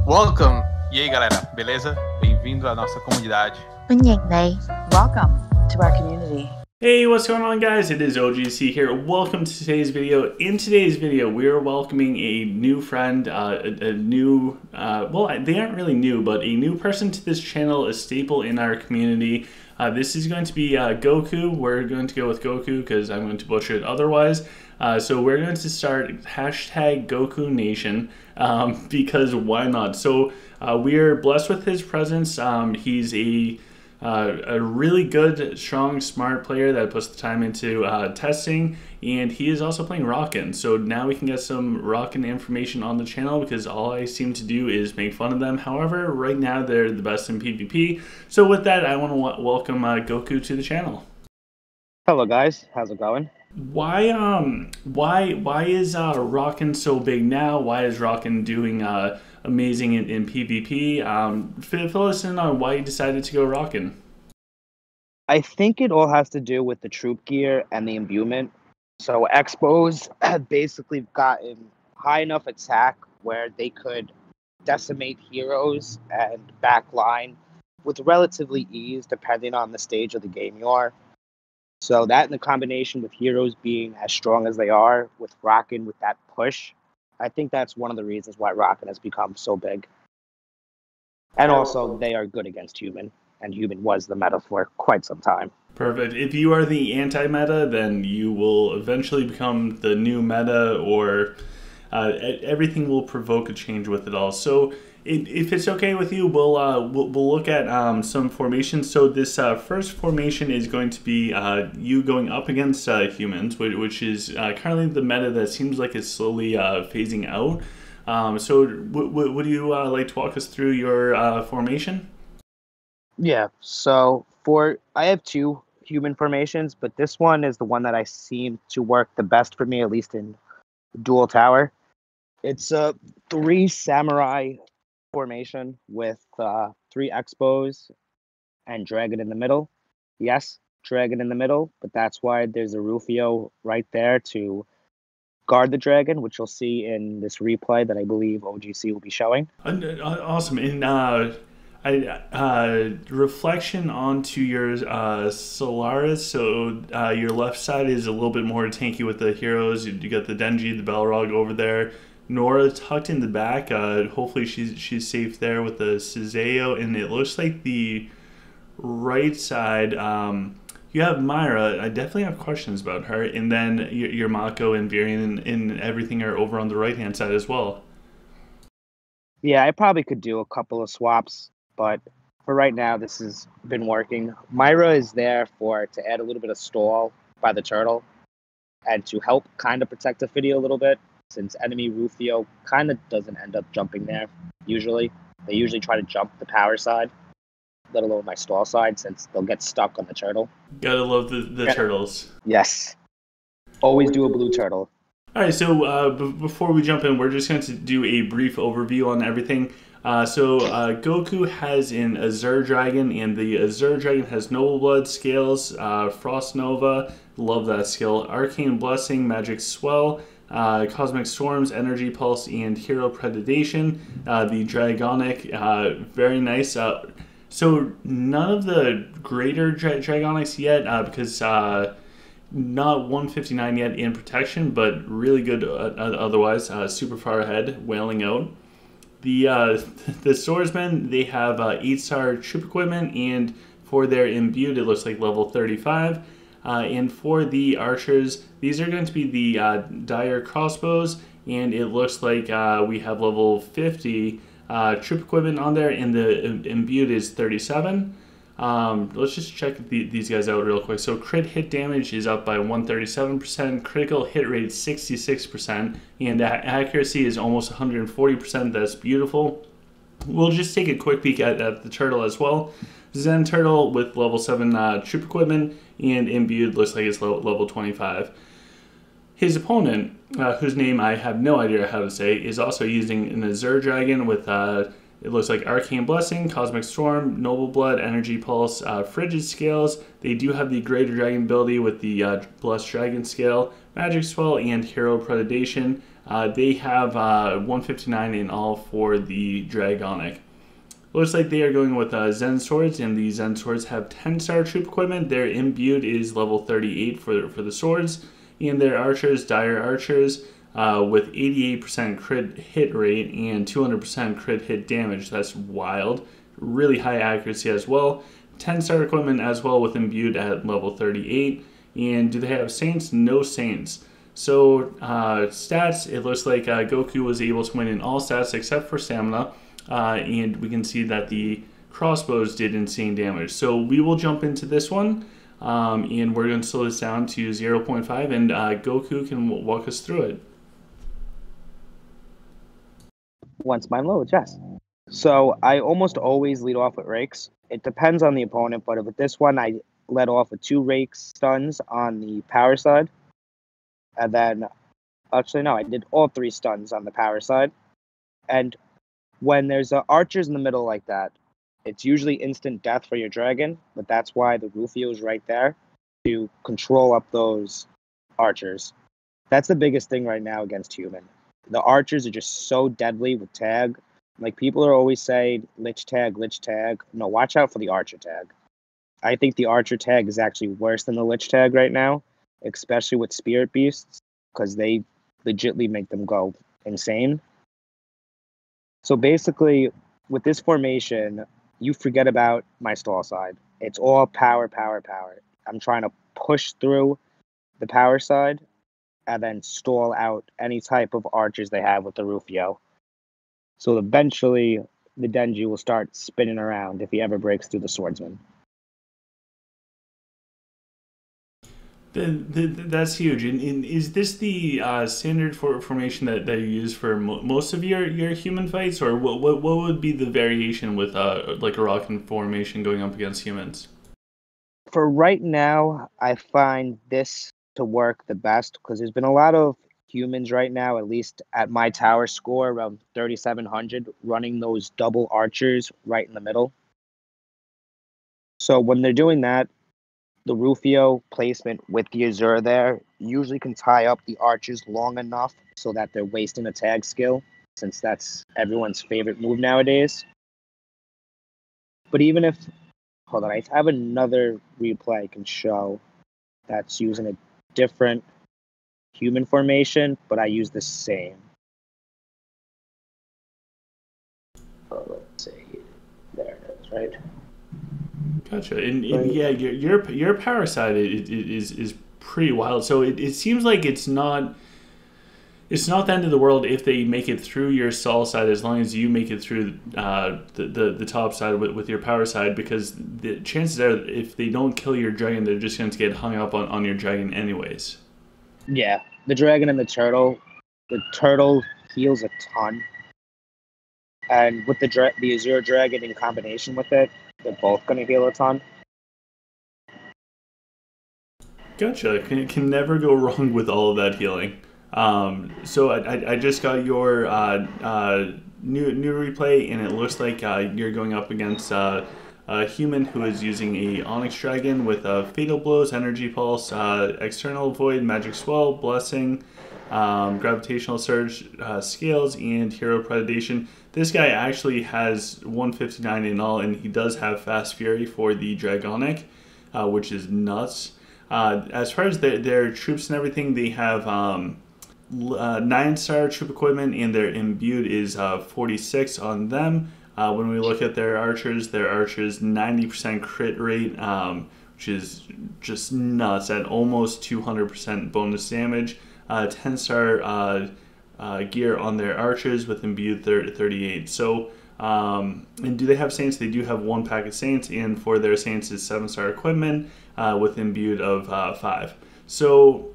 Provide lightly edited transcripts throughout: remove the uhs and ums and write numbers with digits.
Welcome! E aí, galera, beleza? Bem-vindo à nossa comunidade. Welcome to our community. Hey, what's going on, guys? It is OGC here. Welcome to today's video. In today's video, we are welcoming a new friend, well, they aren't really new, but a new person to this channel, a staple in our community. This is going to be Goku. We're going to go with Goku because I'm going to butcher it otherwise. So we're going to start hashtag Goku Nation because why not? So we are blessed with his presence. He's a really good, strong, smart player that puts the time into testing, and he is also playing Rockin'. So now we can get some Rockin' information on the channel because all I seem to do is make fun of them. However, right now they're the best in PvP. So with that, I want to welcome Goku to the channel. Hello guys, how's it going? Why is Rockin' so big now? Why is Rockin' doing amazing in PvP? Fill us in on why you decided to go Rockin'. I think it all has to do with the troop gear and the imbuement. So Expos have basically gotten high enough attack where they could decimate heroes and backline with relatively ease depending on the stage of the game you are. So that in the combination with heroes being as strong as they are, with Rockin' with that push, I think that's one of the reasons why Rockin' has become so big. And also, they are good against human, and human was the meta for quite some time. Perfect. If you are the anti-meta, then you will eventually become the new meta, or everything will provoke a change with it all. So if it's okay with you, we'll look at some formations. So this first formation is going to be you going up against humans, which is currently the meta that seems like it's slowly phasing out. So would you like to walk us through your formation? Yeah, so I have two human formations, but this one is the one that I seem to work the best for me, at least in dual tower. It's a 3 samurai formation with 3 Expos and Dragon in the middle. Yes, Dragon in the middle, but that's why there's a Rufio right there to guard the Dragon, which you'll see in this replay that I believe OGC will be showing. Awesome. And reflection onto your Solaris. So your left side is a little bit more tanky with the heroes. You got the Denji, the Balrog over there. Nora tucked in the back. Hopefully she's safe there with the Sazeo, and it looks like the right side. You have Myra. I definitely have questions about her, and then your Mako and Varian and everything are over on the right hand side as well. Yeah, I probably could do a couple of swaps, but for right now, this has been working. Myra is there to add a little bit of stall by the turtle, and to help kind of protect the video a little bit. Since enemy Rufio kind of doesn't end up jumping there, usually. They usually try to jump the power side, let alone my stall side, since they'll get stuck on the turtle. Gotta love the turtles. Yes. Always do a blue turtle. All right, so before we jump in, we're just going to do a brief overview on everything. Goku has an Azure Dragon, and the Azure Dragon has Noble Blood, Scales, Frost Nova, love that skill, Arcane Blessing, Magic Swell, Cosmic Storms, Energy Pulse, and Hero Predation. The Dragonic, very nice. So none of the greater Dragonics yet, because not 159 yet in protection, but really good otherwise. Super far ahead, wailing out. The swordsmen, they have 8-star troop equipment, and for their imbued, it looks like level 35. And for the archers, these are going to be the dire crossbows, and it looks like we have level 50 troop equipment on there, and the imbued is 37. Let's just check these guys out real quick. So crit hit damage is up by 137%, critical hit rate 66%, and accuracy is almost 140%. That's beautiful. We'll just take a quick peek at the turtle as well. Zen Turtle with level 7 troop equipment, and imbued looks like it's level 25. His opponent, whose name I have no idea how to say, is also using an Azure Dragon with, it looks like Arcane Blessing, Cosmic Storm, Noble Blood, Energy Pulse, Frigid Scales. They do have the Greater Dragon ability with the Blessed Dragon Scale, Magic Swell, and Hero Predation. They have 159 in all for the Dragonic. Looks like they are going with Zen Swords, and the Zen Swords have 10-star troop equipment. Their imbued is level 38 for the swords, and their archers, Dire Archers, with 88% crit hit rate and 200% crit hit damage. That's wild. Really high accuracy as well. 10-star equipment as well with imbued at level 38. And do they have Saints? No Saints. So stats, it looks like Goku was able to win in all stats except for stamina. And we can see that the crossbows did insane damage. So we will jump into this one, and we're going to slow this down to 0.5, and Goku can walk us through it. Once mine loads, yes. So I almost always lead off with rakes. It depends on the opponent, but with this one, I led off with 2 rake stuns on the power side. And then, actually, no, I did all 3 stuns on the power side. And when there's archers in the middle like that, it's usually instant death for your dragon, but that's why the Rufio is right there to control up those archers. That's the biggest thing right now against human. The archers are just so deadly with tag. Like, people are always saying, lich tag, lich tag. No, watch out for the archer tag. I think the archer tag is actually worse than the lich tag right now, especially with spirit beasts, because they legitly make them go insane. So basically, with this formation, you forget about my stall side. It's all power, power, power. I'm trying to push through the power side and then stall out any type of archers they have with the Rufio. So eventually, the Denji will start spinning around if he ever breaks through the swordsman. That's huge. And is this the standard formation that you use for most of your human fights, or what would be the variation with like a Rockin' formation going up against humans? For right now, I find this to work the best because there's been a lot of humans right now, at least at my tower score, around 3,700, running those double archers right in the middle. So when they're doing that, the Rufio placement with the Azure there usually can tie up the archers long enough so that they're wasting a tag skill, since that's everyone's favorite move nowadays. But even if, hold on, I have another replay I can show that's using a different human formation, but I use the same. Oh, let's see. There it is, right? Gotcha. And yeah, your power side is pretty wild. So it seems like it's not the end of the world if they make it through your stall side, as long as you make it through the top side with your power side, because the chances are if they don't kill your dragon, they're just going to get hung up on your dragon anyways. Yeah, the dragon and the turtle heals a ton. And with the Azure Dragon in combination with it, they're both going to heal a ton. Gotcha. Can never go wrong with all of that healing. So I just got your new replay, and it looks like you're going up against a human who is using a Onyx Dragon with Fatal Blows, Energy Pulse, External Void, Magic Swell, Blessing, Gravitational Surge, Scales, and Hero Predation. This guy actually has 159 in all, and he does have Fast Fury for the Dragonic, which is nuts. As far as their troops and everything, they have 9-star troop equipment, and their imbued is 46 on them. When we look at their archers 90% crit rate, which is just nuts at almost 200% bonus damage. 10-star gear on their archers with imbued 38. So, and do they have Saints? They do have 1 pack of Saints, and for their Saints is 7-star equipment with imbued of 5. So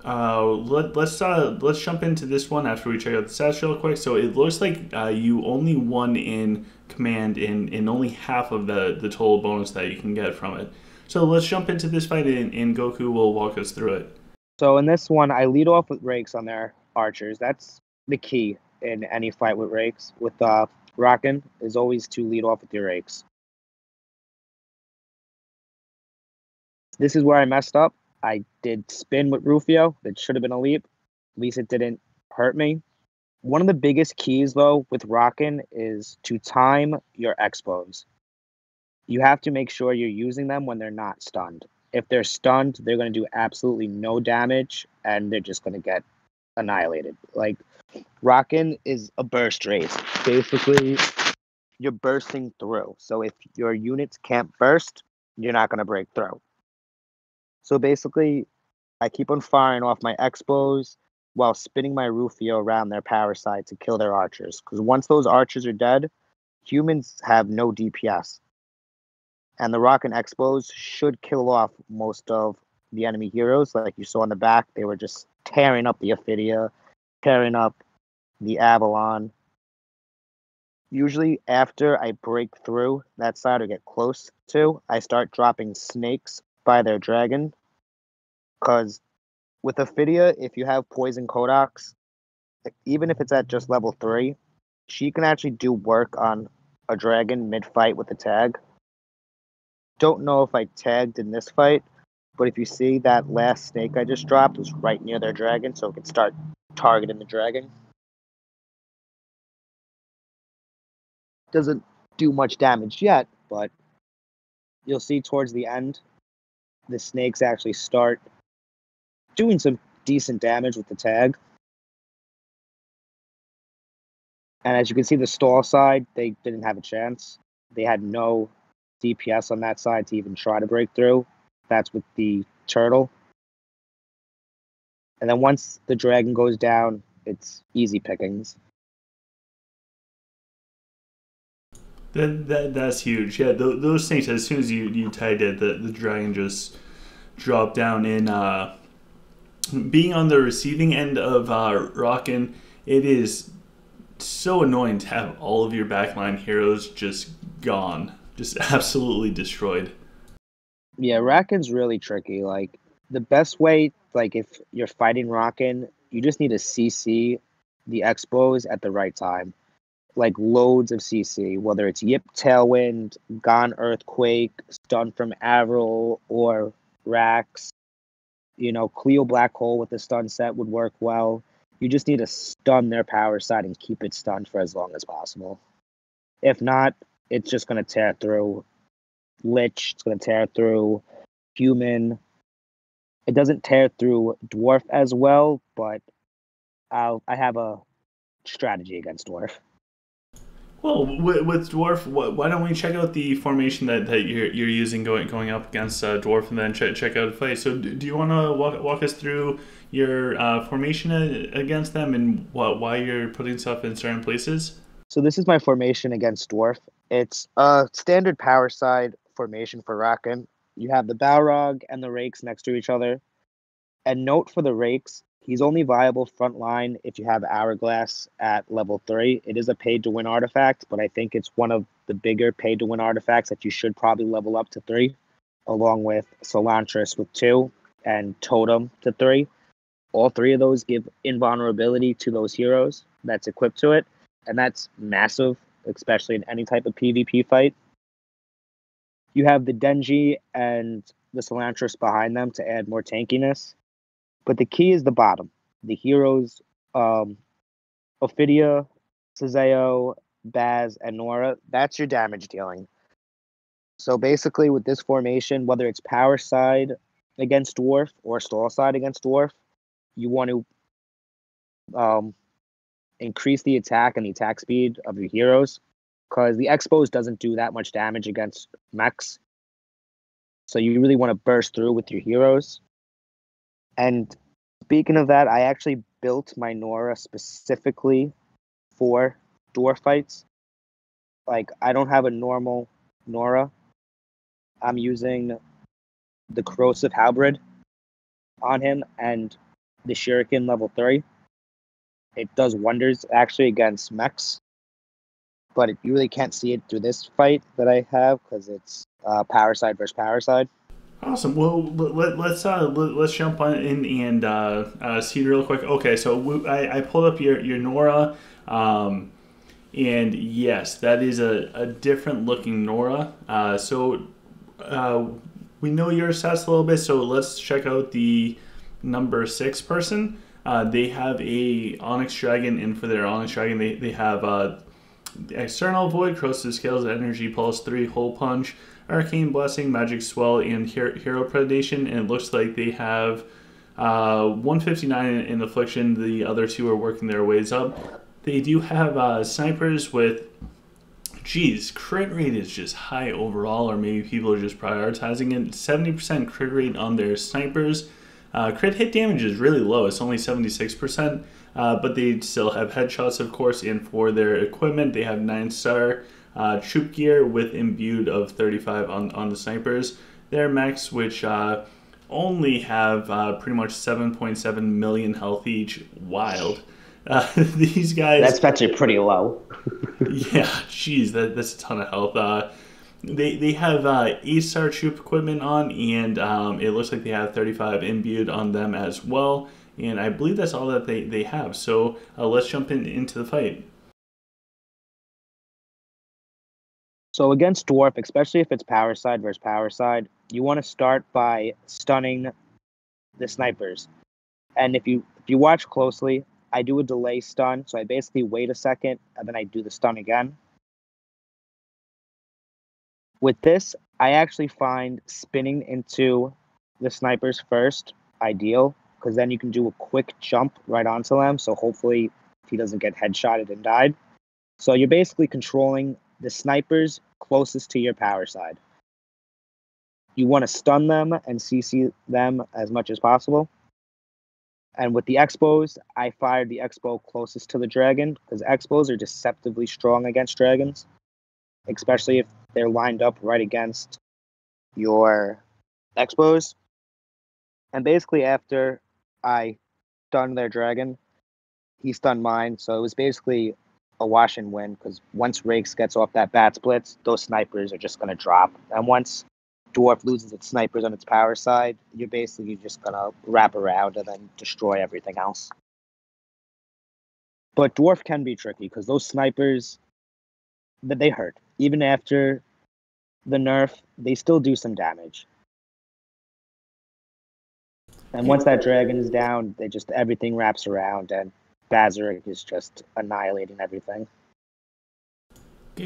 let's jump into this one after we check out the stats real quick. So it looks like you only won in command in only half of the total bonus that you can get from it. So let's jump into this fight, and Goku will walk us through it. So in this one, I lead off with rakes on their archers. That's the key in any fight with rakes. With Rockin' is always to lead off with your rakes. This is where I messed up. I did spin with Rufio. That should have been a leap. At least it didn't hurt me. One of the biggest keys, though, with Rockin is to time your expos. You have to make sure you're using them when they're not stunned. If they're stunned, they're going to do absolutely no damage, and they're just going to get annihilated. Like, Rockin is a burst race. Basically, you're bursting through. So if your units can't burst, you're not going to break through. So basically, I keep on firing off my expos while spinning my Rufio around their power side to kill their archers. Because once those archers are dead, humans have no DPS. And the Rockin expos should kill off most of the enemy heroes. Like you saw in the back, they were just tearing up the Ophidia, tearing up the Avalon. Usually after I break through that side or get close to, I start dropping snakes by their dragon. Because with Ophidia, if you have Poison Codox, even if it's at just level 3, she can actually do work on a dragon mid-fight with a tag. Don't know if I tagged in this fight, but if you see that last snake I just dropped was right near their dragon, so it could start targeting the dragon. Doesn't do much damage yet, but you'll see towards the end, the snakes actually start doing some decent damage with the tag. And as you can see, the stall side, they didn't have a chance. They had no DPS on that side to even try to break through. That's with the turtle. And then once the dragon goes down, it's easy pickings. That's huge. Yeah, those things, as soon as you tagged it, the dragon just dropped down. And being on the receiving end of Rockin, it is so annoying to have all of your backline heroes just gone, just absolutely destroyed. Yeah, Rockin's really tricky. Like, the best way, like, if you're fighting Rockin, you just need to CC the expos at the right time. Like, loads of CC, whether it's Yip Tailwind, Gone Earthquake, Stun from Avril, or Rax. You know, Cleo Black Hole with the stun set would work well. You just need to stun their power side and keep it stunned for as long as possible. If not, it's just going to tear through Lich. It's going to tear through Human. It doesn't tear through Dwarf as well, but I have a strategy against Dwarf. Well, with Dwarf, why don't we check out the formation that you're using going up against Dwarf, and then check out a fight. So do you want to walk us through your formation against them and why you're putting stuff in certain places? So this is my formation against Dwarf. It's a standard power side formation for Rockin. You have the Balrog and the Rakes next to each other. And note for the Rakes, he's only viable front line if you have Hourglass at level 3. It is a paid-to-win artifact, but I think it's one of the bigger paid-to-win artifacts that you should probably level up to 3, along with Solantris with 2 and Totem to 3. All 3 of those give invulnerability to those heroes that's equipped to it, and that's massive, especially in any type of PvP fight. You have the Denji and the Solantris behind them to add more tankiness. But the key is the bottom. The heroes, Ophidia, Sazeo, Baz, and Nora, that's your damage dealing. So basically with this formation, whether it's power side against Dwarf or stall side against Dwarf, you want to increase the attack and the attack speed of your heroes, because the Expos doesn't do that much damage against mechs. So you really want to burst through with your heroes. And speaking of that, I actually built my Nora specifically for dwarf fights. Like, I don't have a normal Nora. I'm using the Corrosive Halberd on him and the Shuriken level 3. It does wonders actually against mechs, but you really can't see it through this fight that I have because it's power side versus power side. Awesome. Well, let's jump on in and see real quick. Okay, so I pulled up your Nora, and yes, that is a different looking Nora. We know your stats a little bit, so let's check out the number 6 person. They have a Onyx Dragon, and for their Onyx Dragon, they have External Void, Corrosive Scales, Energy Pulse 3, Hole Punch, Arcane Blessing, Magic Swell, and Hero Predation. And it looks like they have 159 in Affliction. The other two are working their ways up. They do have snipers with, geez, crit rate is just high overall, or maybe people are just prioritizing it. 70% crit rate on their snipers. Crit hit damage is really low. It's only 76%, but they still have headshots, of course. And for their equipment, they have 9-star troop gear with imbued of 35 on the snipers. Their mechs, which only have pretty much 7.7 million health each. Wild. These guys... That's actually pretty low. Yeah, geez, that's a ton of health. They have 8-star troop equipment on, and it looks like they have 35 imbued on them as well. And I believe that's all that they have. So let's jump into the fight. So against Dwarf, especially if it's power side versus power side, you want to start by stunning the snipers. And if you watch closely, I do a delay stun. So I basically wait a second, and then I do the stun again. With this, I actually find spinning into the snipers first ideal, because then you can do a quick jump right onto them, so hopefully he doesn't get headshotted and died. So you're basically controlling the snipers closest to your power side. You want to stun them and CC them as much as possible. And with the Expos, I fired the Expo closest to the dragon, because Expos are deceptively strong against dragons, especially if they're lined up right against your Expos. And basically after I stunned their dragon, he stunned mine. So it was basically a wash and win, because once Rakes gets off that bat splits, those snipers are just going to drop. And once Dwarf loses its snipers on its power side, you're basically just going to wrap around and then destroy everything else. But Dwarf can be tricky, because those snipers, they hurt. Even after the nerf, they still do some damage. And once that dragon is down, everything wraps around, and Bazaric is just annihilating everything.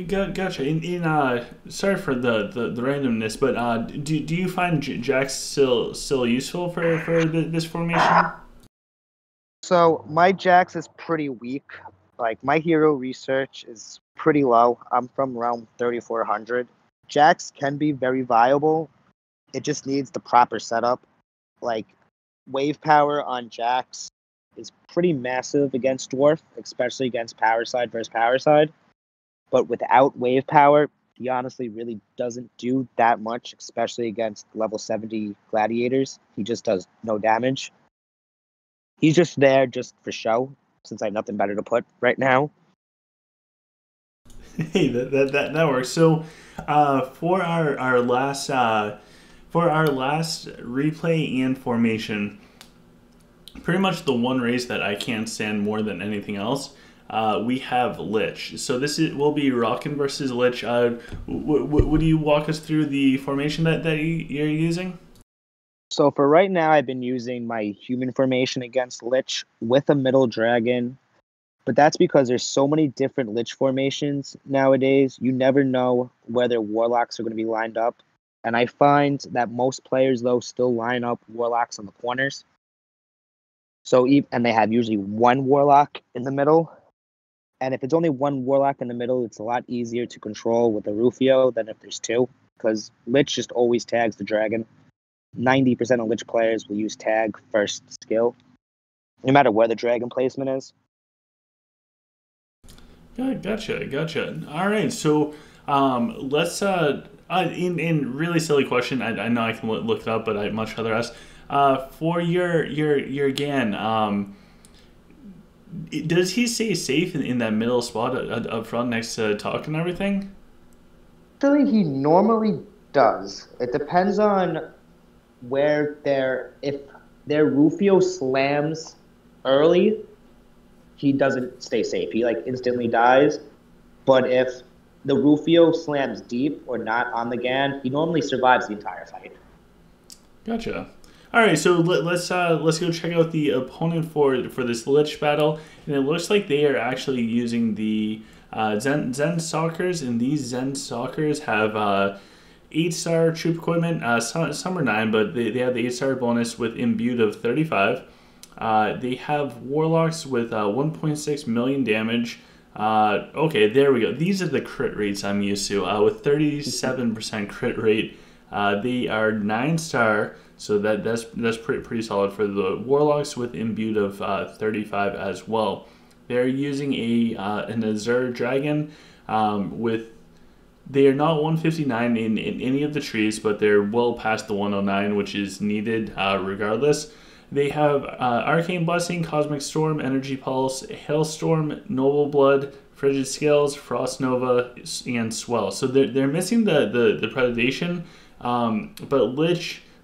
Gotcha. Sorry for the randomness, but do you find Jax still useful for this formation? So my Jax is pretty weak. Like, my hero research is pretty low. I'm from realm 3400. Jax can be very viable. It just needs the proper setup. Like, wave power on Jax is pretty massive against Dwarf, especially against power side versus power side. But without wave power, he honestly really doesn't do that much, especially against level 70 gladiators. He just does no damage. He's just there just for show, since I have nothing better to put right now. Hey, that works. So, for our last replay and formation, pretty much the one race that I can't stand more than anything else, we have Lich. So will be Rockin versus Lich. Would you walk us through the formation that you're using? So for right now, I've been using my human formation against Lich with a middle dragon. But that's because there's so many different Lich formations nowadays. You never know whether Warlocks are going to be lined up. And I find that most players, though, still line up Warlocks on the corners. And they have usually one Warlock in the middle. And if it's only one Warlock in the middle, it's a lot easier to control with a Rufio than if there's two. Because Lich just always tags the dragon. 90% of Lich players will use tag first skill, no matter where the dragon placement is. Gotcha. All right, so let's in really silly question. I know I can look it up, but I'd much rather ask. For your Gan, does he stay safe in that middle spot up front next to Tuck and everything? Actually, he normally does. It depends on where if their Rufio slams early, he doesn't stay safe. He instantly dies. But if the Rufio slams deep or not on the Gan, he normally survives the entire fight. Gotcha. All right, so let's go check out the opponent for this Lich battle, and it looks like they are actually using the Zen Stalkers, and these Zen Stalkers have 8-star troop equipment. Some are 9, but they have the 8-star bonus with imbued of 35. They have Warlocks with 1.6 million damage. Okay, there we go. These are the crit rates I'm used to. With 37% crit rate, they are 9-star. So that's pretty solid for the Warlocks with imbued of 35 as well. They're using an Azure Dragon with. They are not 159 in any of the trees, but they're well past the 109, which is needed regardless. They have Arcane Blessing, Cosmic Storm, Energy Pulse, Hailstorm, Noble Blood, Frigid Scales, Frost Nova, and Swell. So they're missing the Predation, but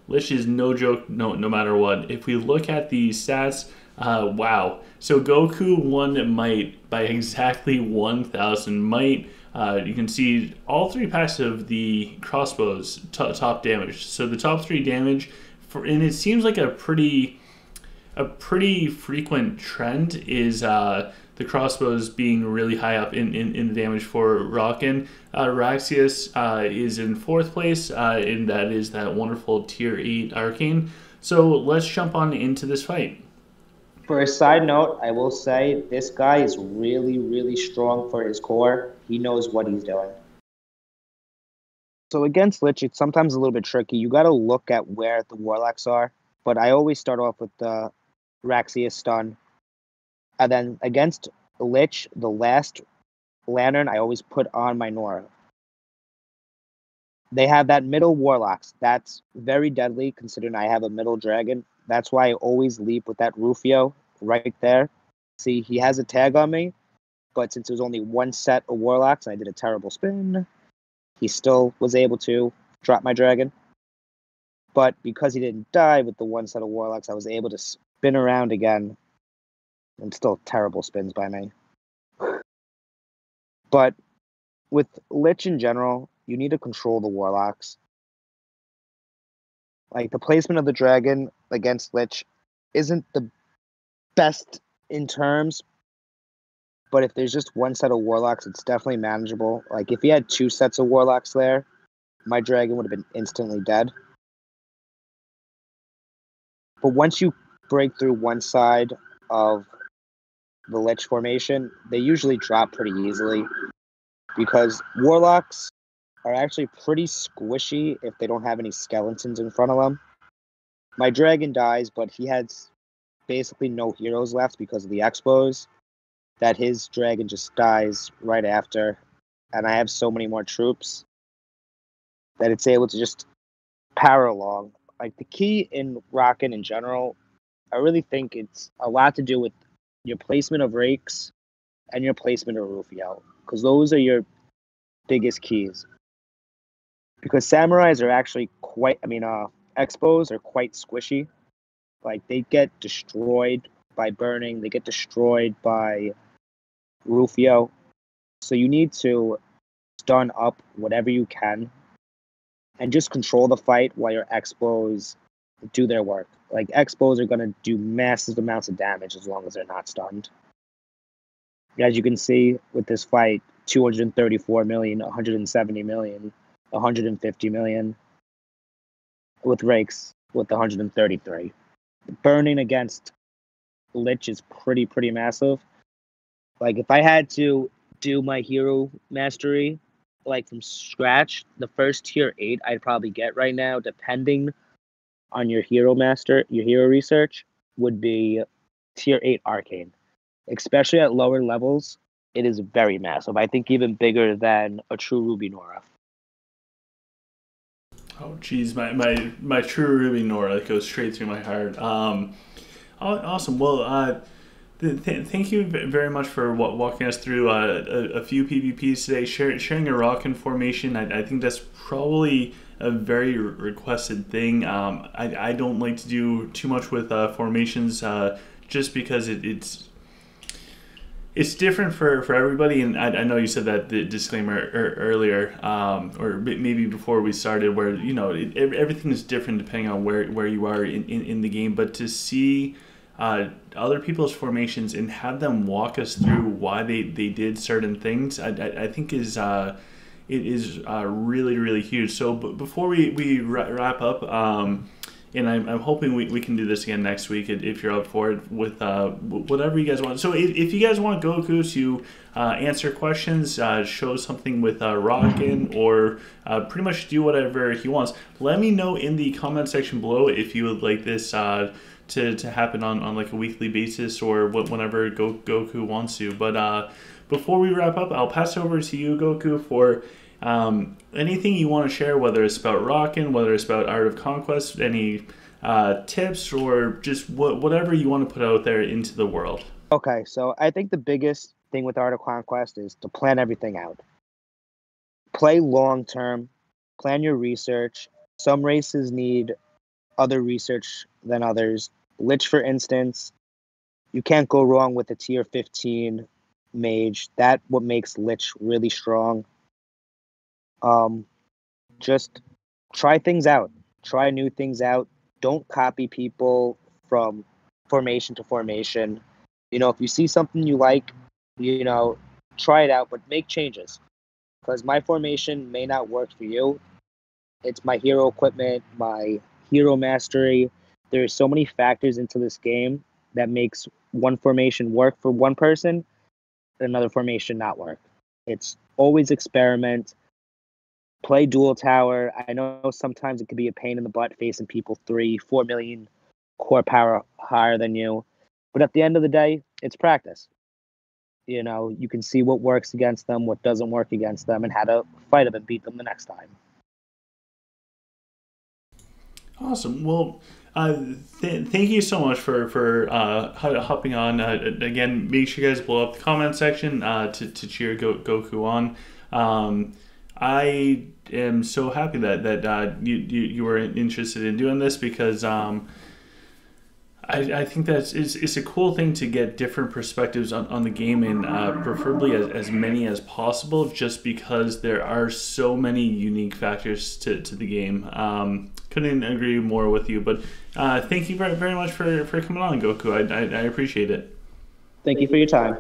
Lich is no joke no matter what. If we look at the stats, wow. So Goku won Might by exactly 1,000 Might. You can see all 3 packs of the crossbows top damage. So the top 3 damage, and it seems like a pretty frequent trend is the crossbows being really high up in the damage for Rockin. Raxius is in 4th place, and that is that wonderful tier 8 arcane. So let's jump on into this fight. For a side note, I will say this guy is really, really strong for his core. He knows what he's doing. So against Lich, it's sometimes a little bit tricky. You got to look at where the Warlocks are. But I always start off with the Raxius stun. And then against Lich, the last Lantern, I always put on my Nora. They have that middle Warlocks. That's very deadly considering I have a middle Dragon. That's why I always leap with that Rufio right there. See, he has a tag on me, but since it was only 1 set of Warlocks, I did a terrible spin. He still was able to drop my Dragon. But because he didn't die with the 1 set of Warlocks, I was able to spin around again. And still terrible spins by me. But with Lich in general, you need to control the Warlocks. Like, the placement of the Dragon against Lich isn't the best in terms, but if there's just 1 set of Warlocks, it's definitely manageable. Like, if he had 2 sets of Warlocks there, my Dragon would have been instantly dead. But once you break through one side of the Lich formation, they usually drop pretty easily because Warlocks are actually pretty squishy if they don't have any skeletons in front of them. My Dragon dies, but he has basically no heroes left because of the expos, that his Dragon just dies right after, and I have so many more troops that it's able to just power along. Like, the key in Rockin' in general, I really think it's a lot to do with your placement of Rakes and your placement of Rufio, because those are your biggest keys. Because Samurais are actually Expos are quite squishy. Like, they get destroyed by burning, they get destroyed by Rufio. So you need to stun up whatever you can and just control the fight while your Expos do their work. Like, Expos are going to do massive amounts of damage as long as they're not stunned. As you can see with this fight, 234 million, 170 million, 150 million, with Rakes with 133. Burning against Lich is pretty massive. Like, if I had to do my hero mastery, like, from scratch, the first tier 8 I'd probably get right now, depending on your hero research, would be tier 8 Arcane. Especially at lower levels, it is very massive. I think even bigger than a true Ruby Nora. Oh, geez, my true Ruby Nora goes straight through my heart. Awesome. Well, thank you very much for walking us through a few PvPs today, sharing a Rockin' formation. I think that's probably a very requested thing. I don't like to do too much with formations just because it's it's different for everybody, and I know you said that the disclaimer earlier, or maybe before we started, where everything is different depending on where you are in the game. But to see other people's formations and have them walk us through why they did certain things, I think is it is really, really huge. So before we wrap up, and I'm hoping we can do this again next week if you're up for it with whatever you guys want. So if you guys want Goku to answer questions, show something with Rockin', or pretty much do whatever he wants, let me know in the comment section below if you would like this to happen on like a weekly basis, or whenever Goku wants to. But before we wrap up, I'll pass over to you, Goku, for anything you want to share, whether it's about Rockin', whether it's about Art of Conquest, any tips, or just whatever you want to put out there into the world. Okay, so I think the biggest thing with Art of Conquest is to plan everything out. Play long term, plan your research. Some races need other research than others. Lich, for instance, you can't go wrong with a tier 15 mage. That's what makes Lich really strong. Just try things out. Try new things out. Don't copy people from formation to formation. If you see something you like, try it out, but make changes. Because my formation may not work for you. It's my hero equipment, my hero mastery. There's so many factors into this game that makes one formation work for one person, another formation not work. It's always experiment. Play dual tower. I know sometimes it could be a pain in the butt facing people 3-4 million core power higher than you. But at the end of the day, it's practice. You can see what works against them, what doesn't work against them, and how to fight them and beat them the next time. Awesome. Well, thank you so much for hopping on. Again, make sure you guys blow up the comment section to cheer Goku on. I am so happy that you were interested in doing this, because I think that it's a cool thing to get different perspectives on the game, and preferably as many as possible, just because there are so many unique factors to the game. Couldn't agree more with you, but thank you very, very much for coming on, Goku. I appreciate it. Thank you for your time.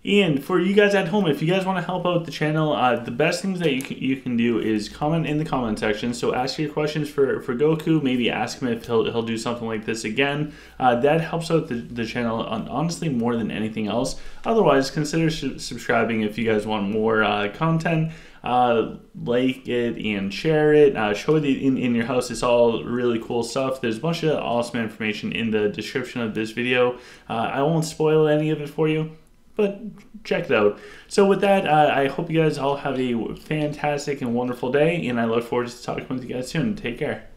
And for you guys at home, if you guys want to help out the channel, the best things that you can do is comment in the comment section. So ask your questions for Goku. Maybe ask him if he'll do something like this again. That helps out the channel honestly more than anything else. Otherwise, consider subscribing if you guys want more content. Like it and share it. Show it in your house. It's all really cool stuff. There's a bunch of awesome information in the description of this video. I won't spoil any of it for you, but check it out. So with that, I hope you guys all have a fantastic and wonderful day, and I look forward to talking with you guys soon. Take care.